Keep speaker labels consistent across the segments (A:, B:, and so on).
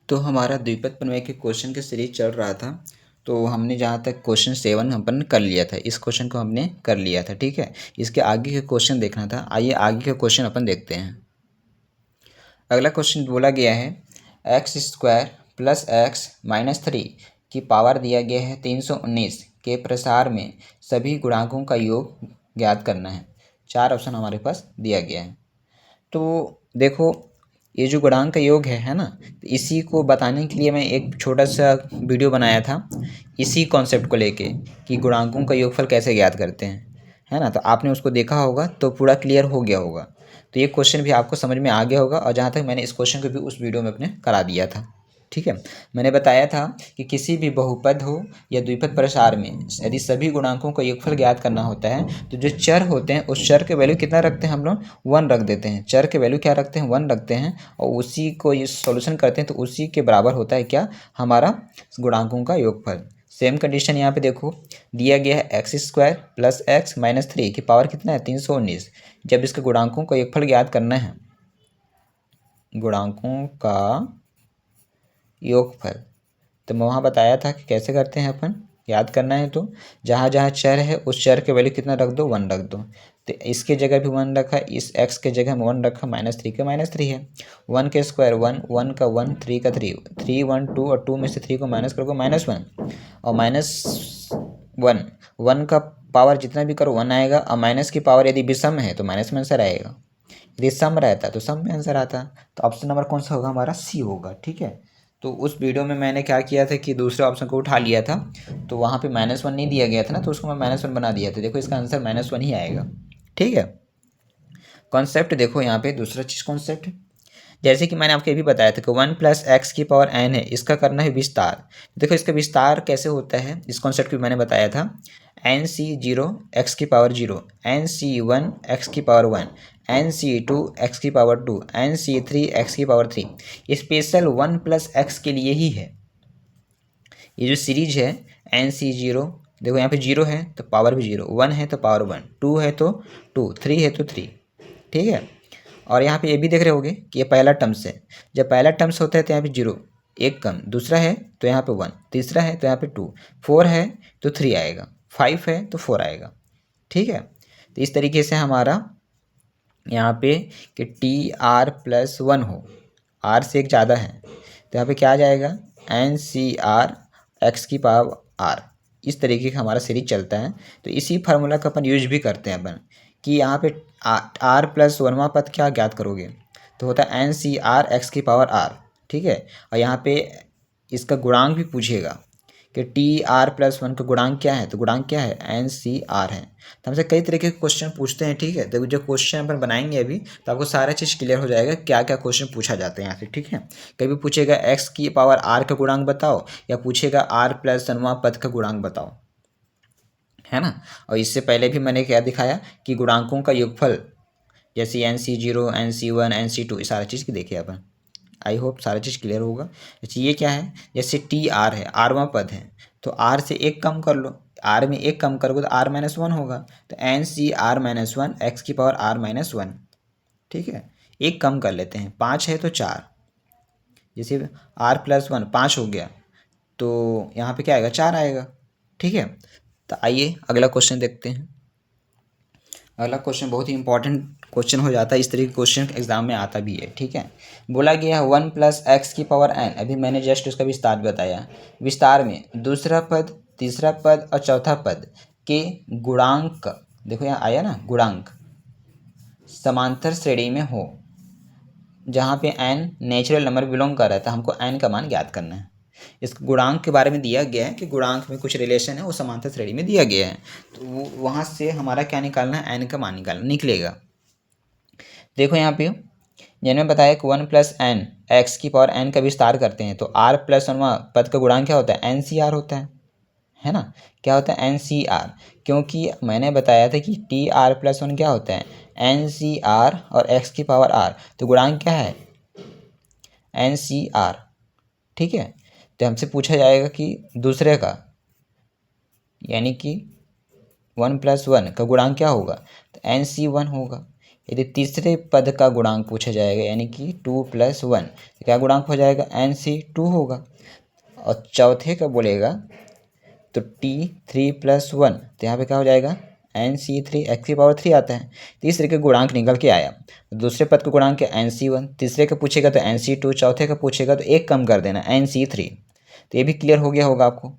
A: तो हमारा द्विपद प्रमेय के क्वेश्चन की सीरीज चल रहा था। तो हमने जहाँ तक क्वेश्चन 7 अपन कर लिया था, इस क्वेश्चन को हमने कर लिया था। ठीक है, इसके आगे के क्वेश्चन देखना था। आइए आगे के क्वेश्चन अपन देखते हैं। अगला क्वेश्चन बोला गया है x square plus x minus 3 की पावर दिया गया है 319 के प्रसार में सभी गुणांकों का योग ज्ञात करना है। 4 ऑप्शन हमारे पास दिया गया है। तो देखो, ये जो गुणांक का योग है ना, तो इसी को बताने के लिए मैं एक छोटा सा वीडियो बनाया था इसी कॉन्सेप्ट को लेके कि गुणांकों का योगफल कैसे ज्ञात करते हैं, है ना। तो आपने उसको देखा होगा तो पूरा क्लियर हो गया होगा। तो ये क्वेश्चन भी आपको समझ में आ गया होगा। और जहाँ तक मैंने इस क्वेश्चन को भी उस वीडियो में अपने करा दिया था। ठीक है, मैंने बताया था कि किसी भी बहुपद हो या द्विपद प्रसार में यदि सभी गुणांकों का योगफल ज्ञात करना होता है तो जो चर होते हैं उस चर के वैल्यू कितना रखते हैं हम लोग, 1 रख देते हैं। चर के वैल्यू क्या रखते हैं, 1 रखते हैं और उसी को ये सॉल्यूशन करते हैं तो उसी के बराबर होता है क्या, हमारा गुणांकों का योगफल। सेम कंडीशन यहाँ पे देखो, दिया गया है x square plus x minus 3 की पावर कितना है 319। जब इसके गुणांकों का योगफल ज्ञात करना है, गुणांकों का योगफल, तो मैं वहाँ बताया था कि कैसे करते हैं अपन, याद करना है तो जहाँ जहाँ चर है उस चर के वैल्यू कितना रख दो, 1 रख दो। तो इसके जगह भी 1 रखा, इस x के जगह में 1 रखा, -3 का -3 है। 1 के स्क्वायर 1, 1 का 1, 3 का 3, 3 1 2 और 2 में से 3 को माइनस करोगे -1 और -1, 1 का पावर जितना भी करो 1 आएगा। और माइनस की पावर यदि विषम है तो माइनस में आंसर आएगा, यदि सम रहता तो सम में आंसर आता। तो ऑप्शन नंबर कौन सा होगा, हमारा सी होगा। ठीक है, तो उस वीडियो में मैंने क्या किया था कि दूसरे ऑप्शन को उठा लिया था, तो वहाँ पे -1 नहीं दिया गया था ना, तो उसको मैं -1 बना दिया था। देखो इसका आंसर -1 ही आएगा। ठीक है, कॉन्सेप्ट देखो यहाँ पे दूसरा चीज़ कॉन्सेप्ट, जैसे कि मैंने आपको ये भी बताया था कि 1 + x की पावर n है, इसका करना है विस्तार। देखो इसका विस्तार कैसे होता है, इस कॉन्सेप्ट को भी मैंने बताया था। nc0 x की पावर 0, nc1 x की पावर 1, nc2 x की पावर 2, nc3 x की पावर 3। ये स्पेशल 1 + x के लिए ही है। ये जो सीरीज है nc0, देखो यहाँ पे 0 है तो पावर भी 0, 1 है तो पावर 1, 2 है तो 2, 3 है तो 3। ठीक है, और यहाँ पे ये भी देख रहे होगे कि ये पहला टर्म्स है। जब पहला टर्म्स होता है तो यहाँ पे 0 एक कम, दूसरा है तो यहाँ पे 1, तीसरा है तो यहाँ पे 2, 4 है तो 3 आएगा, 5 है तो 4 आएगा। ठीक है, तो इस तरीके से हमारा यहाँ पे कि TR+1 हो, R से एक ज़्यादा है, तो यहाँ पे क्या आ जाएगा, NCR x की पावर R। इस तरीके का हमारा सीरीज चलता है। तो इसी फार्मूला का अपन यूज भी करते हैं अपन कि यहाँ पे R+1वां पद क्या ज्ञात करोगे, तो होता है NCR x की पावर R। ठीक है, और यहाँ पे इसका गुणांक भी पूछेगा कि TR+1 का गुणांक क्या है, तो गुणांक क्या है, NCR है। तो हमसे कई तरीके के क्वेश्चन पूछते हैं। ठीक है, तो जो क्वेश्चन अपन बनाएंगे अभी तो आपको सारा चीज़ क्लियर हो जाएगा क्या क्या क्वेश्चन पूछा जाता है यहाँ से। ठीक है, कभी पूछेगा x की पावर R का गुणांक बताओ, या पूछेगा R+1वां पद का गुणांक बताओ, है ना। और इससे पहले भी मैंने क्या दिखाया कि गुणांकों का योगफल, जैसे NC0 NC1 NC2, ये सारा चीज़ की देखिए अपन। आई होप सारा चीज़ क्लियर होगा। अच्छा ये क्या है, जैसे TR है, R वां पद है, तो R से एक कम कर लो, R में एक कम करोगे तो R-1 होगा, तो NCR-1 x की पावर R-1। ठीक है, एक कम कर लेते हैं, 5 है तो 4, जैसे R+1 5 हो गया तो यहाँ पे क्या आएगा, 4 आएगा। ठीक है, तो आइए अगला क्वेश्चन देखते हैं। अगला क्वेश्चन बहुत ही इंपॉर्टेंट क्वेश्चन हो जाता है, इस तरीके के क्वेश्चन एग्जाम में आता भी है। ठीक है, बोला गया है 1 + x की पावर n, अभी मैंने जस्ट उसका विस्तार बताया। विस्तार में दूसरा पद, तीसरा पद और चौथा पद के गुणांक, देखो यहाँ आया ना, गुणांक समांतर श्रेणी में हो, जहाँ पे n नेचुरल नंबर बिलोंग कर रहा है, तो हमको n का मान ज्ञात करना है। इस गुणांक के बारे में दिया गया है कि गुणांक में कुछ रिलेशन है, वो समांतर श्रेणी में दिया गया है, तो वहाँ से हमारा क्या निकालना है, n का मान निकलेगा। देखो यहाँ पे मैंने बताया कि 1 + n x की पावर n का विस्तार करते हैं तो R+1वां पद का गुणांक क्या होता है, NCR होता है ना। क्या होता है, NCR, क्योंकि मैंने बताया था कि TR+1 क्या होता है, NCR और x की पावर R, तो गुणांक क्या है, NCR। ठीक है, तो हमसे पूछा जाएगा कि दूसरे का, यानी कि 1 + 1 का गुणांक क्या होगा, तो NC1 होगा, यदि तीसरे पद का गुणांक पूछा जाएगा यानी कि 2 + 1 तो क्या गुणांक हो जाएगा, NC2 होगा। और चौथे का बोलेगा तो T3 + 1 तो यहाँ पे क्या हो जाएगा, NC3 x³ आता है। तीसरे के गुणांक निकल के आया। दूसरे पद का गुणांक है NC1, तीसरे का पूछेगा तो NC2, चौथे का पूछेगा तो एक कम कर देना NC3। तो ये भी क्लियर हो गया होगा आपको।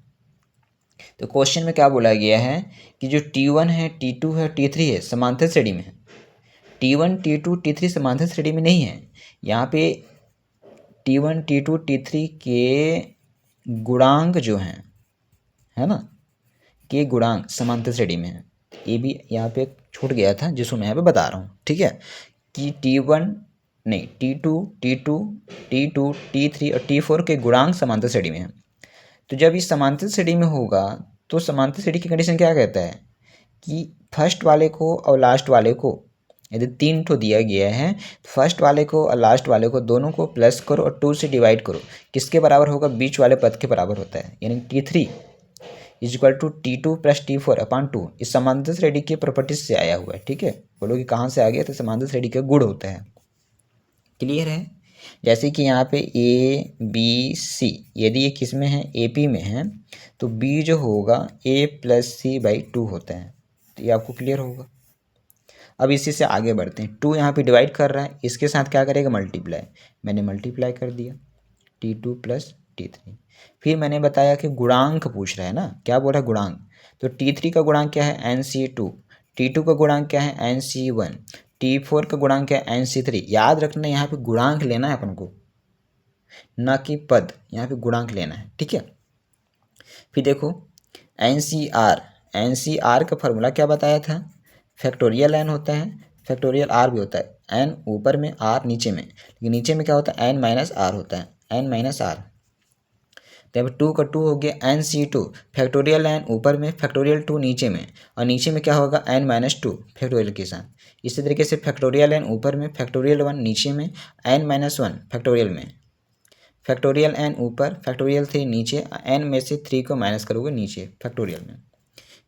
A: तो क्वेश्चन में क्या बोला गया है कि जो T1 है, T2 है, T3 है समांतर श्रेणी में है। T1, T2, T3 समांतर श्रेणी में नहीं है। यहाँ पे T1, T2, T3 के गुणांक जो हैं, है ना, के गुणांक समांतर श्रेणी में है। ये भी यहाँ पे छूट गया था जिसको मैं यहाँ पे बता रहा हूँ, ठीक है, कि T1 नहीं T2, T3 और T4 के गुणांक समांतर श्रेणी में है। तो जब इस समांतर श्रेणी में होगा तो समांतर श्रेणी की कंडीशन क्या कहता है कि फर्स्ट वाले को और लास्ट वाले को, यदि 3 ठो दिया गया है, फर्स्ट वाले को और लास्ट वाले को दोनों को प्लस करो और 2 से डिवाइड करो, किसके बराबर होगा, बीच वाले पद के बराबर होता है। यानी T3 = T2 + T4/2 इस समांतर श्रेणी की प्रॉपर्टीज से आया हुआ है, ठीक है। बोलो कि कहाँ से आ गया, तो समांतर श्रेणी का गुण होता है। क्लियर है। जैसे कि यहाँ पे ABC यदि ये किस में है, AP में है, तो B जो होगा A + C/2 होता है। तो ये आपको क्लियर होगा। अब इसी से आगे बढ़ते हैं। 2 यहाँ पे डिवाइड कर रहा है, इसके साथ क्या करेगा, मल्टीप्लाई। मैंने मल्टीप्लाई कर दिया T2 + T3। फिर मैंने बताया कि गुणांक पूछ रहा है ना, क्या बोल रहा है, गुणांक। तो T3 का गुणांक क्या है, NC2। T2 का गुणांक क्या है, NC1। T4 का गुणांक क्या है, NC3। याद रखना यहाँ पे गुणांक लेना है अपन को, ना कि पद, यहाँ पे गुणांक लेना है, ठीक है। फिर देखो NCR का फॉर्मूला क्या बताया था, फैक्टोरियल n होता है, फैक्टोरियल r भी होता है। n ऊपर में, r नीचे में, लेकिन नीचे में क्या होता है, n - r होता है, n - r। तो अब 2 का 2 हो गया NC2, फैक्टोरियल n ऊपर में, फैक्टोरियल 2 नीचे में, और नीचे में क्या होगा, n - 2 फैक्टोरियल के साथ। इसी तरीके से फैक्टोरियल n ऊपर में, फैक्टोरियल 1 नीचे में, n - 1 फैक्टोरियल में, फैक्टोरियल n ऊपर, फैक्टोरियल 3 नीचे, n में से 3 को माइनस करोगे नीचे फैक्टोरियल में।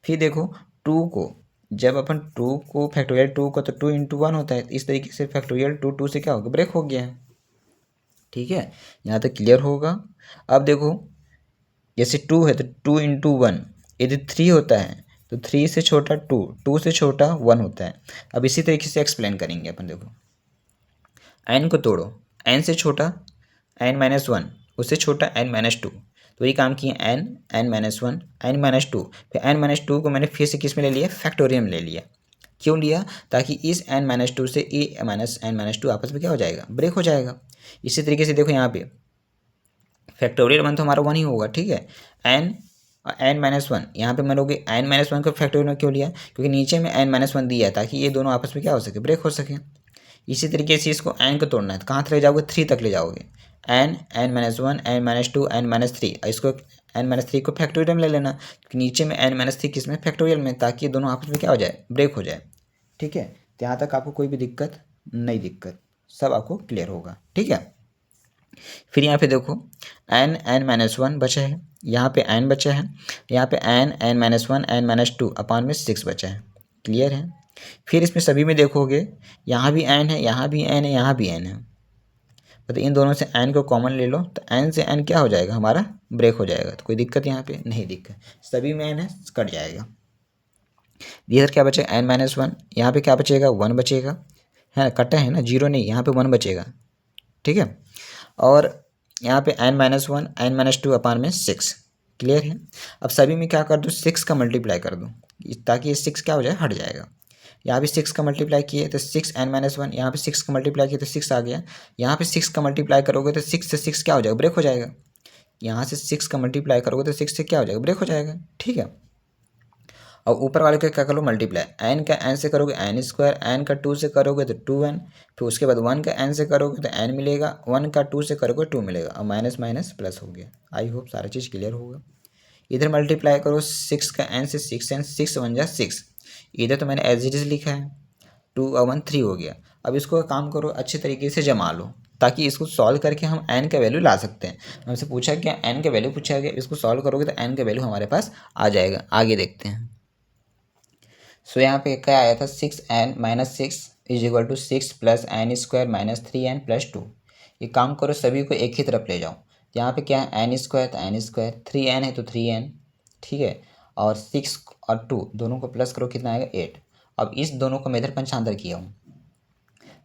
A: फिर देखो 2 को, जब अपन 2 को फैक्टोरियल 2 को तो 2 × 1 होता है। इस तरीके से फैक्टोरियल 2 से क्या होगा, ब्रेक हो गया है, ठीक है। यहाँ तक क्लियर होगा। अब देखो जैसे 2 है तो 2 × 1, यदि 3 होता है तो 3 से छोटा 2, 2 से छोटा 1 होता है। अब इसी तरीके से एक्सप्लेन करेंगे अपन। देखो n को तोड़ो, n से छोटा n - 1, उससे छोटा n - 2। तो ये काम किया n - 1 n - 2, फिर n - 2 को मैंने फिर से किस में ले लिया, फैक्टोरियल में ले लिया। क्यों लिया, ताकि इस n - 2 से ए n - 2 आपस में क्या हो जाएगा, ब्रेक हो जाएगा। इसी तरीके से देखो यहाँ पे फैक्टोरियल 1 तो हमारा 1 ही होगा, ठीक है। n - 1 यहाँ पे मानोगे n - 1 को फैक्टोरियल में क्यों लिया, क्योंकि नीचे में n - 1 दिया है ताकि ये दोनों आपस में क्या हो सके, ब्रेक हो सके। इसी तरीके से इसको n को तोड़ना है तो कहाँ तक ले जाओगे, 3 तक ले जाओगे। n - 1 n - 2 n - 3, इसको n - 3 को फैक्टोरियल में ले लेना, क्योंकि नीचे में n - 3 किस में, फैक्टोरियल में, ताकि ये दोनों आपस में क्या हो जाए, ब्रेक हो जाए, ठीक है। तो यहाँ तक आपको कोई भी दिक्कत नहीं, दिक्कत सब आपको क्लियर होगा, ठीक है। फिर यहाँ पे देखो n - 1 बचा है, यहाँ पे n बचा है, यहाँ पे n - 1 n - 2 अपान में 6 बचा है, क्लियर है। फिर इसमें सभी में देखोगे यहाँ भी n है, यहाँ भी n है, यहाँ भी n है, तो इन दोनों से n को कॉमन ले लो तो n से n क्या हो जाएगा, हमारा ब्रेक हो जाएगा। तो कोई दिक्कत यहाँ पे नहीं, दिक्कत सभी में n है, कट जाएगा। इधर क्या बचेगा, n - 1, यहाँ पे क्या बचेगा, 1 बचेगा, है कटा है ना, 0 नहीं, यहाँ पे 1 बचेगा, ठीक है। और यहाँ पे n - 1 n - 2 अपान में 6, क्लियर है। अब सभी में क्या कर दो, 6 का मल्टीप्लाई कर दो, ताकि ये 6 क्या हो जाए, हट जाएगा। यहाँ भी 6 का मल्टीप्लाई किए तो 6 n - 1, यहाँ पे 6 का मल्टीप्लाई किए तो 6 आ गया। यहाँ पे 6 का मल्टीप्लाई करोगे तो 6 से 6 क्या हो जाएगा, ब्रेक हो जाएगा। यहाँ से 6 का मल्टीप्लाई करोगे तो 6 से क्या हो जाएगा, ब्रेक हो जाएगा, ठीक है। और ऊपर वाले का क्या कर लो, मल्टीप्लाई, n का n से करोगे n², n का 2 से करोगे तो 2n, फिर उसके बाद 1 का n से करोगे तो n मिलेगा, 1 का 2 से करोगे 2 मिलेगा, और माइनस माइनस प्लस हो गया। आई होप सारा चीज़ क्लियर होगा। इधर मल्टीप्लाई करो 6 का n से 6n, 6 1 जा 6, इधर तो मैंने एज इट इज लिखा है, 2 और 1 3 हो गया। अब इसको काम करो, अच्छे तरीके से जमा लो, ताकि इसको सॉल्व करके हम n का वैल्यू ला सकते हैं। हमसे पूछा क्या, n का वैल्यू पूछा गया, इसको सॉल्व करोगे तो n का वैल्यू हमारे पास आ जाएगा। आगे देखते हैं। सो यहाँ पे क्या आया था, 6n - 6 is equal to 6 plus n square minus 3n plus 2। ये काम करो, सभी को एक ही तरफ ले जाओ। यहाँ पे क्या है, एन स्क्वायर तो एन स्क्वायर, 3n है तो 3n, ठीक है। और 6 और 2 दोनों को प्लस करो, कितना आएगा 8। अब इस दोनों को मैं इधर पंचांतर किया हूँ,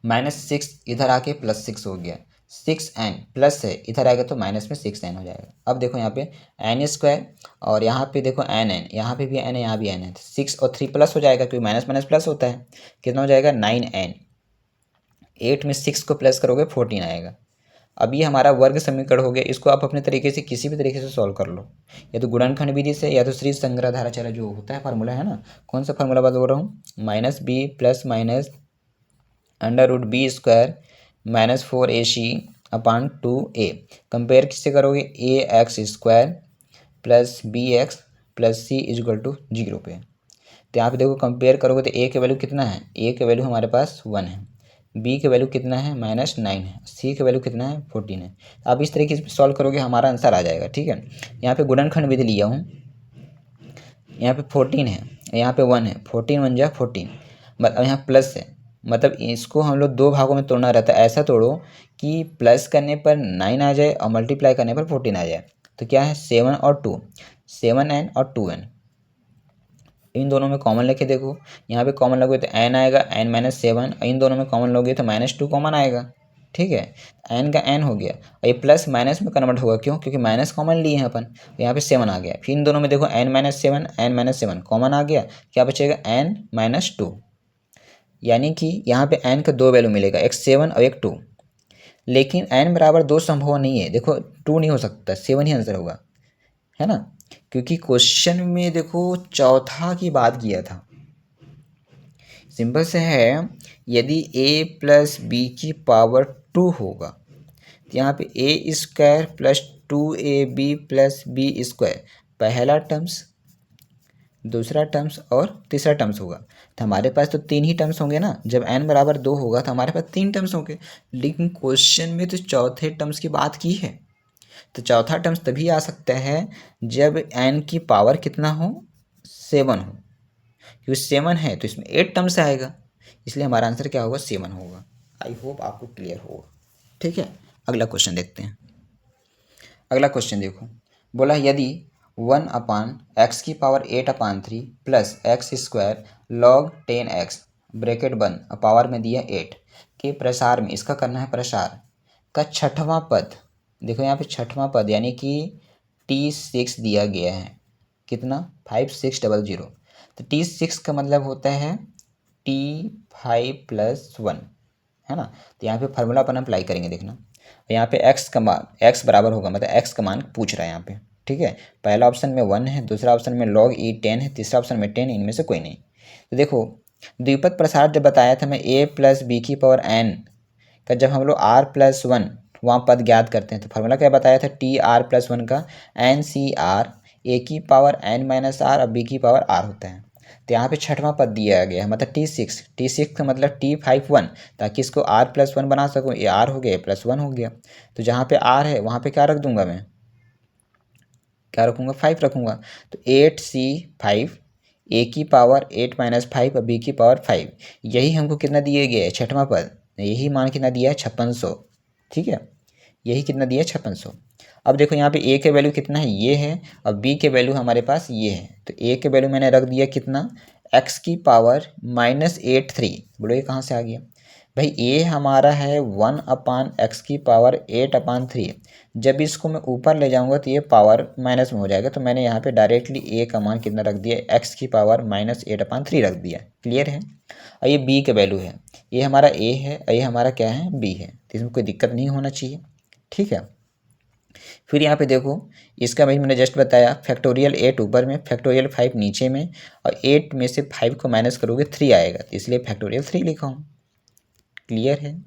A: -6 इधर आके +6 हो गया, 6n प्लस है इधर आएगा तो माइनस में 6n हो जाएगा। अब देखो यहाँ पे एन स्क्वायर और यहाँ पे देखो एन एन, यहाँ पे भी एन है यहाँ भी एन है, 6 और 3 प्लस हो जाएगा क्योंकि माइनस माइनस प्लस होता है। कितना हो जाएगा 9n, 8 में 6 को प्लस करोगे 14 आएगा। अब ये हमारा वर्ग समीकरण हो गया। इसको आप अपने तरीके से किसी भी तरीके से सॉल्व कर लो, या तो गुणनखंड विधि से या तो श्री संग्रहधाराचार्य जो होता है फार्मूला है ना, कौन सा फार्मूला बात बोल रहा हूँ, -b plus minus √b² -4ac/2a। Compare किससे करोगे, ax² plus bx plus c equal to 0 पे। तो यहाँ पे देखो कंपेयर करोगे तो a के वैल्यू कितना है, a के वैल्यू हमारे पास 1 है, b के वैल्यू कितना है -9 है, c के वैल्यू कितना है 14 है। आप इस तरीके से सॉल्व करोगे हमारा आंसर आ जाएगा, ठीक है। यहाँ पे गुणनखंड विधि लिया हूँ, यहाँ पे 14 है, यहाँ पे 1 है, 14 1 जा 14, मतलब यहाँ प्लस है, मतलब इसको हम लोग दो भागों में तोड़ना रहता है। ऐसा तोड़ो कि प्लस करने पर 9 आ जाए और मल्टीप्लाई करने पर 14 आ जाए। तो क्या है 7 और 2, 7n और 2n, इन दोनों में कॉमन लेके देखो, यहाँ पे कॉमन लोगे तो n आएगा, n-7, इन दोनों में कॉमन लोगे तो -2 कॉमन आएगा, ठीक है। n का n हो गया और ये प्लस माइनस में कन्वर्ट होगा, क्यों, क्योंकि माइनस कॉमन लिए हैं अपन, यहाँ पे 7 आ गया। फिर इन दोनों में देखो n-7 कॉमन आ गया, क्या बचेगा n-2, यानी कि यहाँ पे n का दो वैल्यू मिलेगा, एक 7 और एक 2। लेकिन n बराबर 2 संभव नहीं है, देखो 2 नहीं हो सकता, 7 ही आंसर होगा, है ना, क्योंकि क्वेश्चन में देखो चौथा की बात किया था। सिंपल से है, यदि a प्लस बी की पावर 2 होगा तो यहाँ पे a² plus 2ab plus b², पहला टर्म्स, दूसरा टर्म्स और तीसरा टर्म्स होगा। तो हमारे पास तो 3 ही टर्म्स होंगे ना, जब n बराबर 2 होगा तो हमारे पास 3 टर्म्स होंगे। लेकिन क्वेश्चन में तो चौथे टर्म्स की बात की है, तो चौथा टर्म्स तभी आ सकता है जब n की पावर कितना हो, 7 हो, क्योंकि 7 है तो इसमें 8 टर्म्स आएगा, इसलिए हमारा आंसर क्या होगा 7 होगा। आई होप आपको क्लियर होगा, ठीक है। अगला क्वेश्चन देखते हैं। अगला क्वेश्चन देखो, बोला यदि 1/x की power 8/3 plus x² log 10x bracket बंद पावर में दिया 8 के प्रसार में, इसका करना है प्रसार का छठवां पद। देखो यहाँ पे छठवां पद यानी कि T6 दिया गया है, कितना 5600। तो T6 का मतलब होता है T5 + 1, है ना। तो यहाँ पे फार्मूला अपन अप्लाई करेंगे, देखना यहाँ पे x का मान, x बराबर होगा, मतलब x का मान पूछ रहा है यहाँ पे, ठीक है। पहला ऑप्शन में 1 है, दूसरा ऑप्शन में log e 10 है, तीसरा ऑप्शन में 10, इनमें से कोई नहीं। तो देखो द्विपद प्रसार जब बताया था मैं a प्लस बी की पावर n का, जब हम लोग r+1 वहाँ पद ज्ञात करते हैं तो फार्मूला क्या बताया था, TR+1 का NCR, a की पावर n-r और b की पावर r होता है। तो यहाँ पे छठवां पद दिया गया है, मतलब T6 का मतलब T51, ताकि इसको r+1 बना सकूँ, ये r हो गया +1 हो गया। तो जहाँ पे r है वहाँ पे क्या रख दूंगा मैं, क्या रखूँगा 5 रखूँगा। तो 8C5, a की पावर 8 - 5 और b की पावर 5, यही हमको कितना दिए गया है छठवां पद, यही मान कितना दिया है 5600, ठीक है, यही कितना दिया है 5600। अब देखो यहाँ पे a के वैल्यू कितना है, ये है, और b के वैल्यू हमारे पास ये है। तो a के वैल्यू मैंने रख दिया कितना, x की पावर -83। बोलो ये कहाँ से आ गया भाई, a हमारा है 1/x की पावर 8/3। जब इसको मैं ऊपर ले जाऊंगा तो ये पावर माइनस में हो जाएगा, तो मैंने यहाँ पे डायरेक्टली a का मान कितना रख दिया, x की पावर -8/3 रख दिया। क्लियर है। और ये b के वैल्यू है, ये हमारा a है और ये हमारा क्या है b है, तो इसमें कोई दिक्कत नहीं होना चाहिए, ठीक है। फिर यहाँ पे देखो, इसका भाई मैंने जस्ट बताया, फैक्टोरियल 8 ऊपर में, फैक्टोरियल 5 नीचे में, और 8 में से 5 को माइनस करोगे 3 आएगा, तो इसलिए फैक्टोरियल 3 लिखा हूँ। क्लियर है।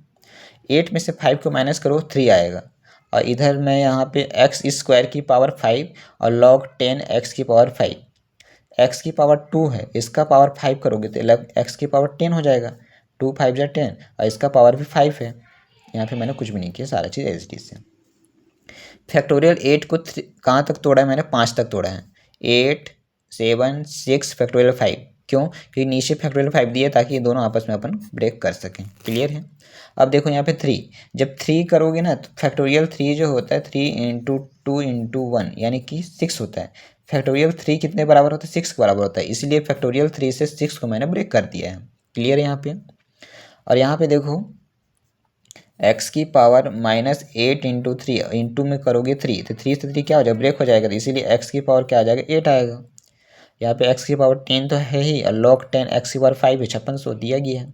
A: 8 में से 5 को माइनस करो 3 आएगा, और इधर मैं यहाँ पे x² की पावर 5 और log 10 x की पावर 5, x की पावर 2 है, इसका पावर 5 करोगे तो लग x की पावर 10 हो जाएगा, 2 5 जा 10, और इसका पावर भी 5 है। यहाँ पे मैंने कुछ भी नहीं किया, सारा चीज़ एज डी से। फैक्टोरियल 8 को कहाँ तक तोड़ा है मैंने, 5 तक तोड़ा है, 8 7 6 फैक्टोरियल 5 क्यों? क्योंकि नीचे फैक्टोरियल 5 दिया ताकि ये दोनों आपस में अपन ब्रेक कर सकें। क्लियर है? अब देखो यहाँ पे 3, जब 3 करोगे ना तो फैक्टोरियल 3 जो होता है 3 इंटू 2 इंटू 1 यानी कि 6 होता है। फैक्टोरियल 3 कितने बराबर होता है? 6 के बराबर होता है, इसलिए फैक्टोरियल 3 से 6 को मैंने ब्रेक कर दिया है। क्लियर है यहाँ पे? और यहाँ पे देखो x की पावर -8 इंटू 3 इंटू में करोगे 3 तो 3 से 3 क्या हो जाएगा? ब्रेक हो जाएगा, तो इसीलिए x की पावर क्या आ जाएगा? 8 आएगा। यहाँ पे x की पावर 10 तो है ही, और log 10 x की पावर 5 है, 5600 दिया गया है।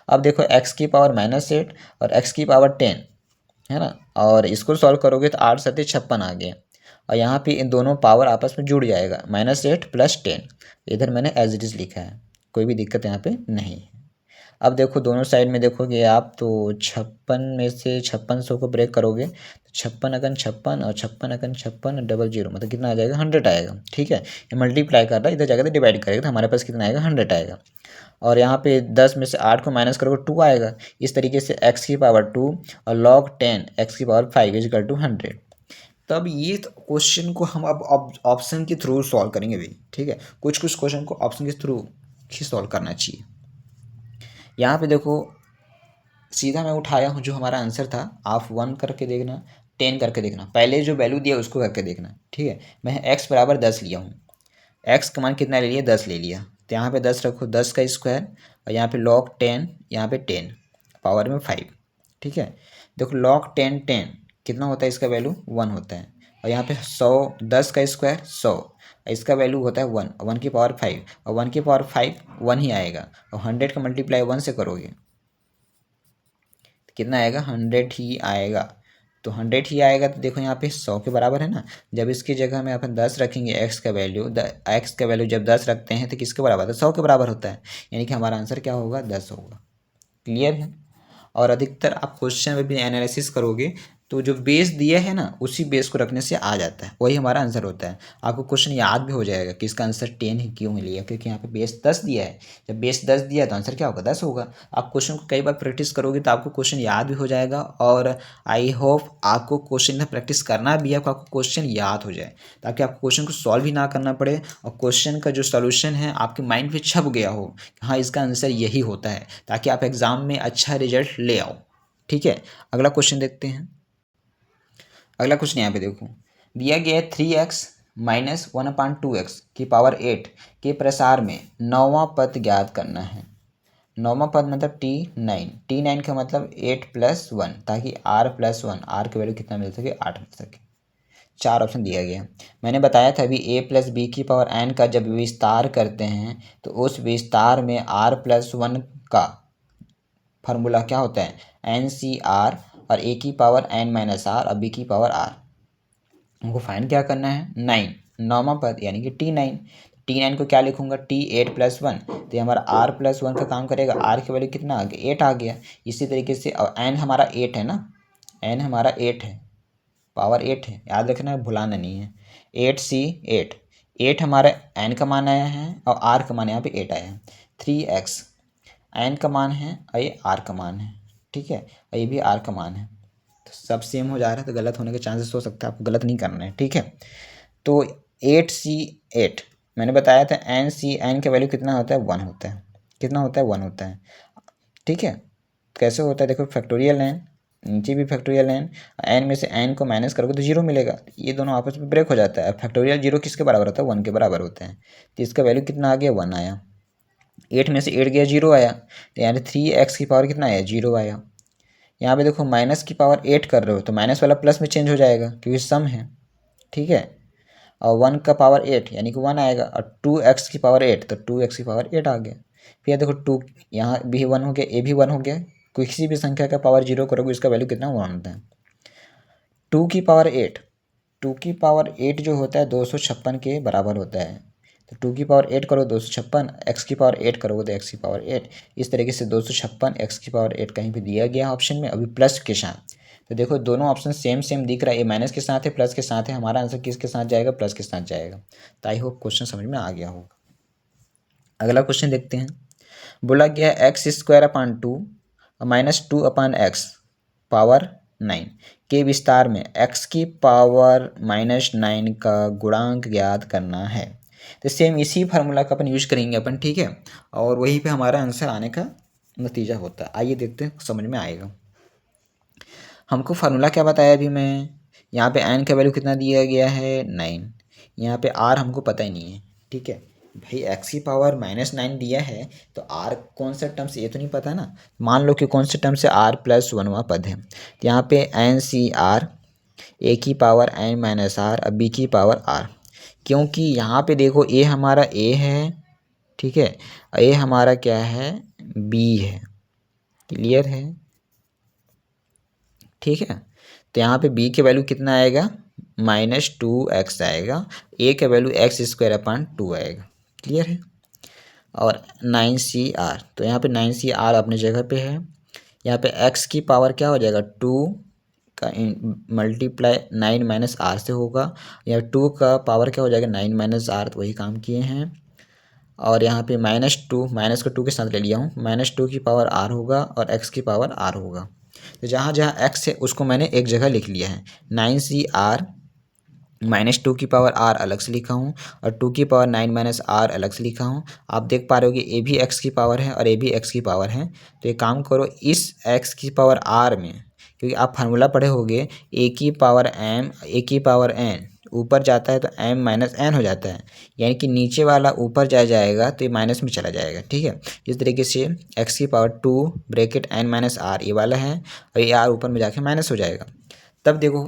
A: अब देखो x की पावर -8 और x की पावर 10 है ना, और इसको सॉल्व करोगे तो 8 सत्ते 56 आ गया, और यहाँ पे इन दोनों पावर आपस में जुड़ जाएगा, -8 + 10। इधर मैंने एज इट इज़ लिखा है, कोई भी दिक्कत यहाँ पे नहीं है। अब देखो दोनों साइड में देखोगे आप तो 56 में से 5600 को ब्रेक करोगे तो 56 अगन 56 और 56 अगन 56 डबल जीरो मतलब कितना आ जाएगा? 100 आएगा। ठीक है, ये मल्टीप्लाई कर रहा है, इधर जाकर तो डिवाइड करेगा तो हमारे पास कितना आएगा? 100 आएगा। और यहाँ पे 10 में से 8 को माइनस करोगे 2 आएगा। इस तरीके से x की पावर 2 और log 10 x की पावर 5 इज इक्वल टू 100। तब ये क्वेश्चन को हम अब ऑप्शन के थ्रू सॉल्व करेंगे भाई। ठीक है, कुछ कुछ क्वेश्चन को ऑप्शन के थ्रू ही सॉल्व करना चाहिए। यहाँ पे देखो सीधा मैं उठाया हूँ, जो हमारा आंसर था आप 1 करके देखना, 10 करके देखना, पहले जो वैल्यू दिया उसको करके देखना। ठीक है, मैं x बराबर 10 लिया हूँ, x का मान कितना ले लिया? 10 ले लिया, तो यहाँ पे 10 रखो, 10 का स्क्वायर, और यहाँ पे log 10, यहाँ पे 10 पावर में 5। ठीक है, देखो log 10 10 कितना होता है? इसका वैल्यू 1 होता है, और यहाँ पे 100, 10 का स्क्वायर 100, इसका वैल्यू होता है 1, 1 की पावर 5, और 1 की पावर 5 1 ही आएगा, और 100 का मल्टीप्लाई 1 से करोगे कितना आएगा? 100 ही आएगा। तो 100 ही आएगा, तो देखो यहाँ पे 100 के बराबर है ना, जब इसकी जगह में अपन 10 रखेंगे, x का वैल्यू जब 10 रखते हैं तो किसके बराबर है? 100 के बराबर होता है, यानी कि हमारा आंसर क्या होगा? 10 होगा। क्लियर है? और अधिकतर आप क्वेश्चन में भी एनालिसिस करोगे तो जो बेस दिया है ना उसी बेस को रखने से आ जाता है, वही हमारा आंसर होता है। आपको क्वेश्चन याद भी हो जाएगा कि इसका आंसर 10 ही क्यों लिया, क्योंकि यहाँ पे बेस 10 दिया है। जब बेस 10 दिया है तो आंसर क्या होगा? 10 होगा। आप क्वेश्चन को कई बार प्रैक्टिस करोगे तो आपको क्वेश्चन याद भी हो जाएगा, और आई होप आपको क्वेश्चन में प्रैक्टिस करना भी है, आपको क्वेश्चन याद हो जाए, ताकि आपको क्वेश्चन को सॉल्व ही ना करना पड़े, और क्वेश्चन का जो सोल्यूशन है आपके माइंड में छप गया हो कि हाँ इसका आंसर यही होता है, ताकि आप एग्ज़ाम में अच्छा रिजल्ट ले आओ। ठीक है, अगला क्वेश्चन देखते हैं। अगला क्वेश्चन यहाँ पे देखो, दिया गया है 3x माइनस 1/2x की पावर 8 के प्रसार में 9वां पद ज्ञात करना है। 9वां पद मतलब T9, T9 का मतलब 8 + 1, ताकि r + 1, r की वैल्यू कितना मिल सके? 8 मिल सके। 4 ऑप्शन दिया गया है। मैंने बताया था अभी a + b की पावर n का जब विस्तार करते हैं तो उस विस्तार में r + 1 का फार्मूला क्या होता है? NCR, और a की पावर n - r और b की पावर r। हमको फाइंड क्या करना है? 9, 9वां पद यानी कि T9। T9 को क्या लिखूंगा? T8 + 1, तो ये हमारा r + 1 का काम करेगा। r की वैल्यू कितना आ गया? 8 आ गया। इसी तरीके से n हमारा 8 है ना, n हमारा 8 है, पावर 8 है, याद रखना, भुलाना नहीं है। 8C 8, 8 हमारा n का मान आया है और r का मान यहाँ पे 8 आया है। 3x n का मान है और ये r का मान है। ठीक है, और ये भी r का मान है, तो सब सेम हो जा रहा है, तो गलत होने के चांसेस हो सकता है, आपको गलत नहीं करना है। ठीक है, तो 8C 8 मैंने बताया था, n का वैल्यू कितना होता है? 1 होता है। कितना होता है? 1 होता है। ठीक है, कैसे होता है? देखो फैक्टोरियल n, नीचे भी फैक्टोरियल n में से n को माइनस करोगे तो 0 मिलेगा, ये दोनों आपस में ब्रेक हो जाता है। फैक्टोरियल 0 किसके बराबर होता है? 1 के बराबर होता है, तो इसका वैल्यू कितना आ गया? 1 आया। 8 में से 8 गया, 0 आया, तो यानी 3x की पावर कितना आया? 0 आया। यहाँ पे देखो माइनस की पावर 8 कर रहे हो तो माइनस वाला प्लस में चेंज हो जाएगा क्योंकि सम है। ठीक है, और 1 का पावर 8 यानी कि 1 आएगा, और 2x की पावर 8 तो 2x की पावर 8 आ गया। फिर देखो 2 यहाँ भी 1 हो गया, ए भी 1 हो गया, किसी भी संख्या का पावर 0 करोगे इसका वैल्यू कितना? 1 होता है। 2 की पावर 8, 2 की पावर 8 जो होता है 256 के बराबर होता है, तो 2 की पावर 8 करो 256, x की पावर 8 करोगे तो x की पावर 8। इस तरीके से 256 x की पावर 8 कहीं भी दिया गया ऑप्शन में, अभी प्लस के साथ। तो देखो दोनों ऑप्शन सेम सेम दिख रहा है, ये माइनस के साथ है, प्लस के साथ है, हमारा आंसर किसके साथ जाएगा? प्लस के साथ जाएगा। तो आई होप क्वेश्चन समझ में आ गया होगा। अगला क्वेश्चन देखते हैं। बोला गया है x² माइनस 2/x पावर 9 के विस्तार में x की पावर -9 का गुणांक ज्ञात करना है। तो सेम इसी फार्मूला का अपन यूज करेंगे अपन, ठीक है, और वहीं पे हमारा आंसर आने का नतीजा होता है। आइए देखते हैं, समझ में आएगा। हमको फार्मूला क्या बताया अभी मैं, यहाँ पे एन का वैल्यू कितना दिया गया है 9, यहाँ पे आर हमको पता ही नहीं है, ठीक है भाई, एक्स की पावर -9 दिया है तो आर कौन सा टर्म से ये तो नहीं पता ना। मान लो कि कौन से टर्म से r+1वां पद है, तो यहाँ पे एन सी आर, ए की पावर n-r, अब बी की पावर r, क्योंकि यहाँ पे देखो ए हमारा ए है, ठीक है, ए हमारा क्या है बी है, क्लियर है, ठीक है। तो यहाँ पे b के वैल्यू कितना आएगा -2x आएगा, a के वैल्यू x² 2 आएगा, क्लियर है। और 9CR, तो यहाँ पे 9CR अपनी जगह पे है, यहाँ पे x की पावर क्या हो जाएगा 2 का मल्टीप्लाई 9 - r से होगा, या 2 का पावर क्या हो जाएगा 9 - r, तो वही काम किए हैं। और यहाँ पे -2, माइनस को 2 के साथ ले लिया हूँ, -2 की पावर r होगा और x की पावर r होगा, तो जहाँ जहाँ x है उसको मैंने एक जगह लिख लिया है। 9CR -2 की पावर r अलग से लिखा हूँ और 2 की पावर 9 - r अलग से लिखा हूँ। आप देख पा रहे हो कि ए भी x की पावर है और ए भी x की पावर है, तो एक काम करो, इस x की पावर r में, क्योंकि आप फार्मूला पढ़े होगे, a की पावर m, a की पावर n ऊपर जाता है तो m - n हो जाता है, यानी कि नीचे वाला ऊपर जाएगा तो ये माइनस में चला जाएगा, ठीक है। इस तरीके से x की पावर 2 ब्रैकेट n - r ये वाला है और ये r ऊपर में जाके माइनस हो जाएगा। तब देखो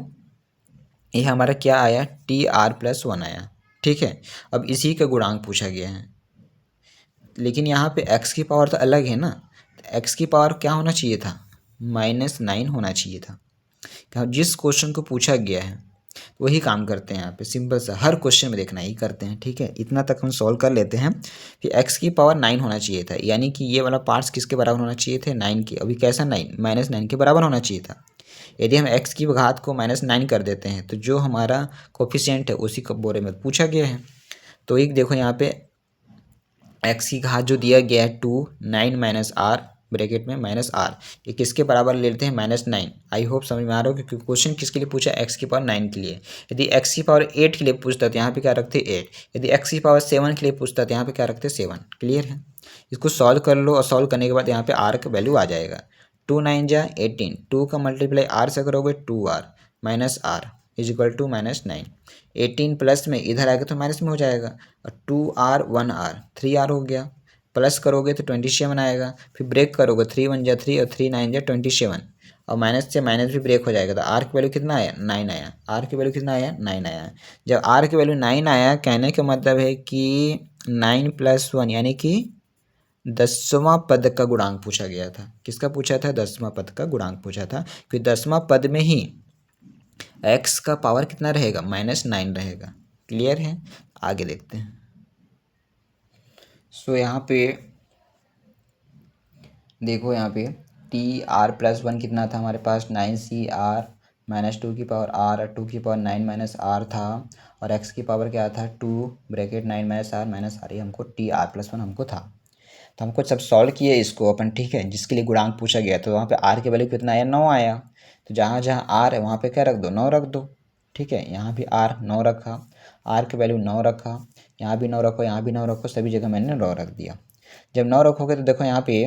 A: ये हमारा क्या आया TR+1 आया, ठीक है। अब इसी का गुणांक पूछा गया है, लेकिन यहाँ पे x की पावर तो अलग है ना, तो x की पावर क्या होना चाहिए था -9 होना चाहिए था। जिस क्वेश्चन को पूछा गया है वही काम करते हैं यहाँ पे, सिंपल सा, हर क्वेश्चन में देखना ही करते हैं, ठीक है। इतना तक हम सॉल्व कर लेते हैं कि x की पावर 9 होना चाहिए था, यानी कि ये वाला पार्ट्स किसके बराबर होना चाहिए थे 9 के, अभी कैसा 9 -9 के बराबर होना चाहिए था। यदि हम x की घात को -9 कर देते हैं तो जो हमारा कोफिशिएंट है उसी को बारे में पूछा गया है। तो एक देखो यहाँ पे x की घात जो दिया गया है 2 9 - r ब्रैकेट में -r, ये किसके बराबर ले लेते हैं -9। आई होप समझ में आ रहा हो, क्योंकि क्वेश्चन किसके लिए पूछा x की पावर 9 के लिए। यदि x की पावर 8 के लिए पूछता तो यहाँ पे क्या रखते 8, यदि x की पावर 7 के लिए पूछता तो यहाँ पे क्या रखते 7, क्लियर है। इसको सॉल्व कर लो और सॉल्व करने के बाद यहाँ पे r का वैल्यू आ जाएगा, 2 9 जा 18, 2 का मल्टीप्लाई r से करोगे 2r -r = -9, 18 प्लस में इधर आएगा तो माइनस में हो जाएगा, और 2r 1r 3r हो गया, प्लस करोगे तो 27 आएगा, फिर ब्रेक करोगे 3 1 जा 3 और 3 9 जा 27, और माइनस से माइनस भी ब्रेक हो जाएगा, तो r की वैल्यू कितना आया 9 आया, r की वैल्यू कितना आया 9 आया। जब r की वैल्यू 9 आया, कहने का मतलब है कि 9 + 1 यानी कि 10वां पद का गुणांक पूछा गया था। किसका पूछा था 10वां पद का गुणांक पूछा था, क्योंकि 10वां पद में ही x का पावर कितना रहेगा -9 रहेगा, क्लियर है। आगे देखते हैं। सो यहाँ पे देखो, यहाँ पे TR+1 कितना था हमारे पास 9CR -2 की पावर r और 2 की पावर 9 - r था, और x की पावर क्या था 2 ब्रैकेट 9 - r ये हमको TR+1 हमको था। तो हमको सब सॉल्व किए इसको अपन, ठीक है, जिसके लिए गुणांक पूछा गया, तो वहाँ पे r की वैल्यू कितना आया 9 आया, तो जहाँ जहाँ r है वहाँ पे क्या रख दो 9 रख दो, ठीक है। यहाँ भी r 9 रखा, r की वैल्यू 9 रखा, यहाँ भी 9 रखो, यहाँ भी 9 रखो, सभी जगह मैंने 9 रख दिया। जब 9 रखोगे तो देखो यहाँ पे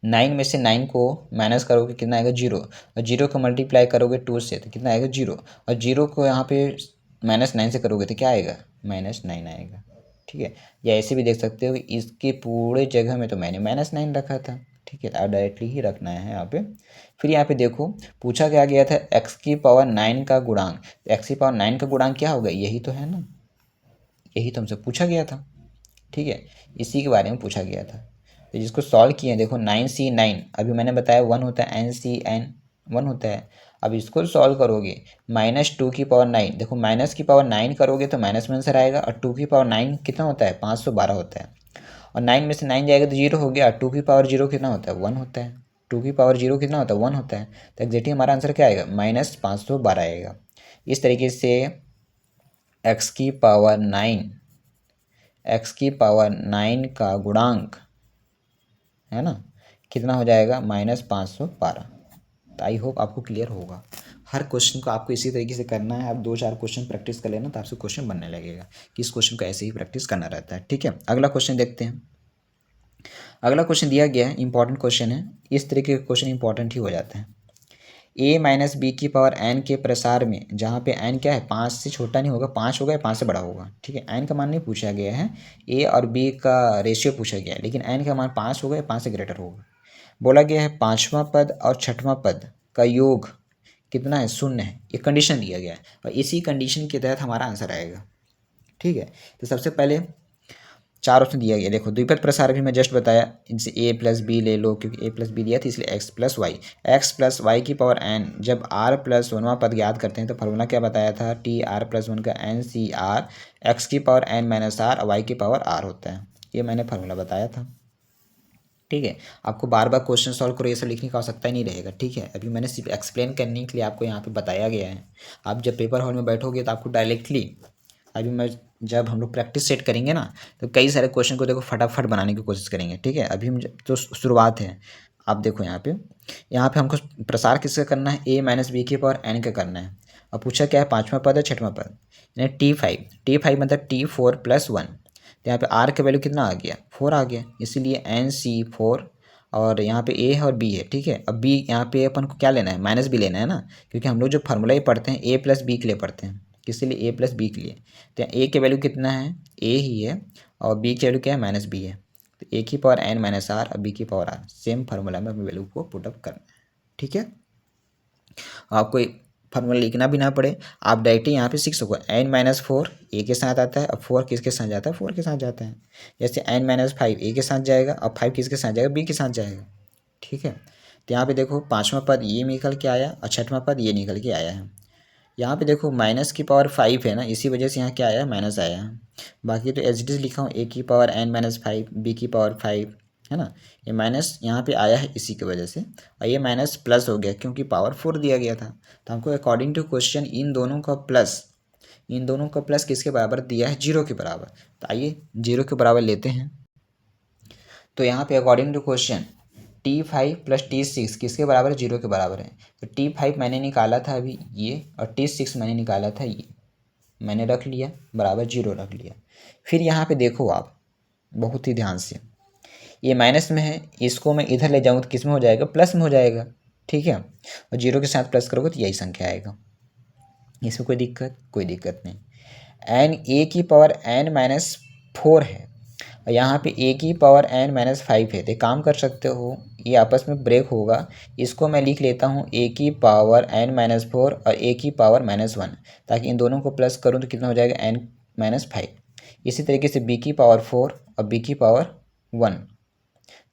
A: 9 में से 9 को माइनस करोगे कितना आएगा 0, और 0 को मल्टीप्लाई करोगे 2 से तो कितना आएगा 0, और 0 को यहाँ पे -9 से करोगे तो क्या आएगा -9 आएगा, ठीक है। या ऐसे भी देख सकते हो कि इसके पूरे जगह में तो मैंने -9 रखा था, ठीक है, आप डायरेक्टली ही रखना है यहाँ पे। फिर यहाँ पे देखो पूछा क्या गया था x की पावर 9 का गुणांक, x की पावर 9 का गुणांक क्या होगा, यही तो है ना, यही तो हमसे पूछा गया था, ठीक है, इसी के बारे में पूछा गया था। तो जिसको सॉल्व किए देखो 9C9, अभी मैंने बताया 1 होता है, NCN 1 होता है। अब इसको सॉल्व करोगे -2 की पावर 9, देखो माइनस की पावर 9 करोगे तो माइनस में आंसर आएगा, और 2 की पावर 9 कितना होता है 512 होता है, और 9 में से 9 जाएगा तो 0 हो गया, 2 की पावर 0 कितना होता है 1 होता है, 2 की पावर 0 कितना होता है 1 होता है, तो एग्जैक्टली हमारा आंसर क्या आएगा -512 आएगा। इस तरीके से x की पावर 9 का गुणांक है ना कितना हो जाएगा -512। तो आई होप आपको क्लियर होगा। हर क्वेश्चन को आपको इसी तरीके से करना है। आप 2-4 क्वेश्चन प्रैक्टिस कर लेना तो आपसे क्वेश्चन बनने लगेगा कि इस क्वेश्चन को ऐसे ही प्रैक्टिस करना रहता है। ठीक है, अगला क्वेश्चन देखते हैं। अगला क्वेश्चन दिया गया है, इंपॉर्टेंट क्वेश्चन है। इस तरीके के क्वेश्चन इंपॉर्टेंट ही हो जाते हैं। a माइनस बी की पावर n के प्रसार में, जहाँ पे n क्या है, 5 से छोटा नहीं होगा, 5 होगा या 5 से बड़ा होगा। ठीक है, n का मान नहीं पूछा गया है, a और b का रेशियो पूछा गया है, लेकिन n का मान 5 होगा या 5 से ग्रेटर होगा। बोला गया है 5वां पद और 6वां पद का योग कितना है, 0 है। ये कंडीशन दिया गया है और इसी कंडीशन के तहत हमारा आंसर आएगा। ठीक है, तो सबसे पहले 4 ऑप्शन दिया गया। देखो द्विपद प्रसार भी मैं जस्ट बताया, इनसे a प्लस बी ले लो, क्योंकि a प्लस बी दिया था इसलिए x plus y. X plus y की पावर n, जब r प्लस 1वां पद याद करते हैं तो फॉर्मूला क्या बताया था, टी आर प्लस 1 का n सी आर, एक्स की पावर n माइनस आर और वाई की पावर r होता है। ये मैंने फार्मूला बताया था। ठीक है, आपको बार बार क्वेश्चन सॉल्व करो ये सब लिखने की आवश्यकता ही नहीं रहेगा। ठीक है, अभी मैंने सिर्फ एक्सप्लेन करने के लिए आपको यहाँ पे बताया गया है। आप जब पेपर हॉल में बैठोगे तो आपको डायरेक्टली, अभी मैं जब हम लोग प्रैक्टिस सेट करेंगे ना, तो कई सारे क्वेश्चन को देखो फटाफट बनाने की कोशिश करेंगे। ठीक है, अभी हम तो शुरुआत है। आप देखो यहाँ पे हमको प्रसार किसका करना है, a माइनस बी की पावर n का करना है। और पूछा क्या है, 5वां पद है 6वां पद, यानी T5 मतलब T4 प्लस 1। तो यहाँ पे r का वैल्यू कितना आ गया, 4 आ गया, इसीलिए NC4। और यहाँ पे a है और b है। ठीक है, अब b यहाँ पे अपन को क्या लेना है, माइनस b लेना है ना, क्योंकि हम लोग जो फार्मूला ही पढ़ते हैं a प्लस बी के लिए पढ़ते हैं, किस लिए, a प्लस बी के लिए। तो a के वैल्यू कितना है, a ही है, और b की वैल्यू क्या है, माइनस बी है। तो a की पावर n माइनस आर और b की पावर r, सेम फार्मूला में अपनी वैल्यू को पुटअप करना है। ठीक है, आपको फार्मूला लिखना भी ना पड़े, आप डायरेक्टली यहाँ पे सीख सको। n माइनस 4 ए के साथ आता है, अब 4 किसके साथ जाता है, 4 के साथ जाता है। जैसे n माइनस 5 ए के साथ जाएगा, अब 5 किसके साथ जाएगा, b के साथ जाएगा। ठीक है, तो यहाँ पे देखो 5वां पद ये निकल के आया और 6वां पद ये निकल के आया है। यहाँ पे देखो माइनस की पावर 5 है ना, इसी वजह से यहाँ क्या आया, माइनस आया है। बाकी तो एज इट इज लिखा हूँ, a की पावर n माइनस 5, बी की पावर 5, है ना। ये माइनस यहाँ पे आया है इसी की वजह से, और ये माइनस प्लस हो गया क्योंकि पावर 4 दिया गया था। तो हमको अकॉर्डिंग टू क्वेश्चन इन दोनों का प्लस किसके बराबर दिया है, 0 के बराबर। तो आइए 0 के बराबर लेते हैं। तो यहाँ पे according to question T5 plus T6 किसके बराबर है, 0 के बराबर है। तो T5 मैंने निकाला था अभी ये, और T6 मैंने निकाला था ये, मैंने रख लिया बराबर 0 रख लिया। फिर यहाँ पे देखो आप बहुत ही ध्यान से, ये माइनस में है, इसको मैं इधर ले जाऊँ तो किस में हो जाएगा, प्लस में हो जाएगा। ठीक है, और 0 के साथ प्लस करोगे तो यही संख्या आएगा। इसमें कोई दिक्कत नहीं। एन ए की पावर n माइनस 4 है, और यहाँ पे a की पावर n माइनस 5 है। तो काम कर सकते हो, ये आपस में ब्रेक होगा, इसको मैं लिख लेता हूँ a की पावर n माइनस 4 और a की पावर माइनस 1, ताकि इन दोनों को प्लस करूँ तो कितना हो जाएगा, n माइनस 5। इसी तरीके से b की पावर 4 और b की पावर 1,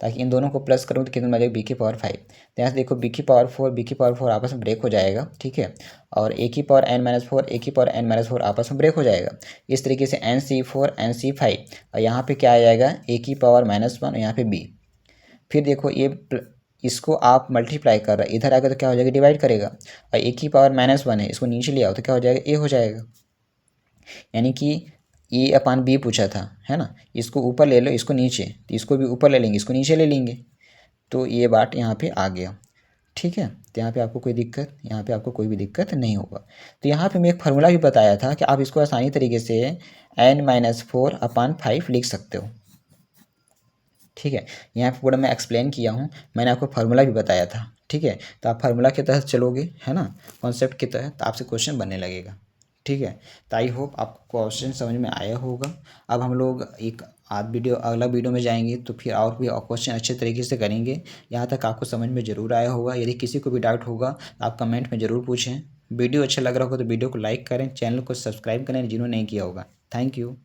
A: ताकि इन दोनों को प्लस करूँ तो कितना मिलेगा, बी की पावर 5। तो यहाँ से देखो बी की पावर 4 आपस में ब्रेक हो जाएगा। ठीक है, और ए की पावर n माइनस 4 ए की पावर n माइनस 4 आपस में ब्रेक हो जाएगा। इस तरीके से NC4 NC5, और यहाँ पे क्या आ जाएगा, ए की पावर माइनस 1 और यहाँ पे बी। फिर देखो इसको आप मल्टीप्लाई कर रहे, इधर आकर तो क्या हो जाएगा, डिवाइड करेगा, और ए की पावर माइनस 1 है, इसको नीचे ले आओ तो क्या हो जाएगा, ए हो जाएगा। यानी कि ए अपान बी पूछा था, है ना, इसको ऊपर ले लो, इसको नीचे, तो इसको भी ऊपर ले लेंगे, इसको नीचे ले लेंगे, तो ये बात यहाँ पे आ गया। ठीक है, तो यहाँ पे आपको कोई भी दिक्कत नहीं होगा। तो यहाँ पे मैं एक फार्मूला भी बताया था कि आप इसको आसानी तरीके से n माइनस 4 अपान 5 लिख सकते हो। ठीक है, यहाँ पे पूरा मैं एक्सप्लेन किया हूँ, मैंने आपको फार्मूला भी बताया था। ठीक है, तो आप फार्मूला के तहत चलोगे, है ना, कॉन्सेप्ट के तहत, आपसे क्वेश्चन बनने लगेगा। ठीक है, तो आई होप आपको क्वेश्चन समझ में आया होगा। अब हम लोग एक अगला वीडियो में जाएंगे तो फिर और भी क्वेश्चन अच्छे तरीके से करेंगे। यहाँ तक आपको समझ में ज़रूर आया होगा। यदि किसी को भी डाउट होगा तो आप कमेंट में ज़रूर पूछें। वीडियो अच्छा लग रहा होगा तो वीडियो को लाइक करें, चैनल को सब्सक्राइब करें जिन्होंने नहीं किया होगा। Thank you.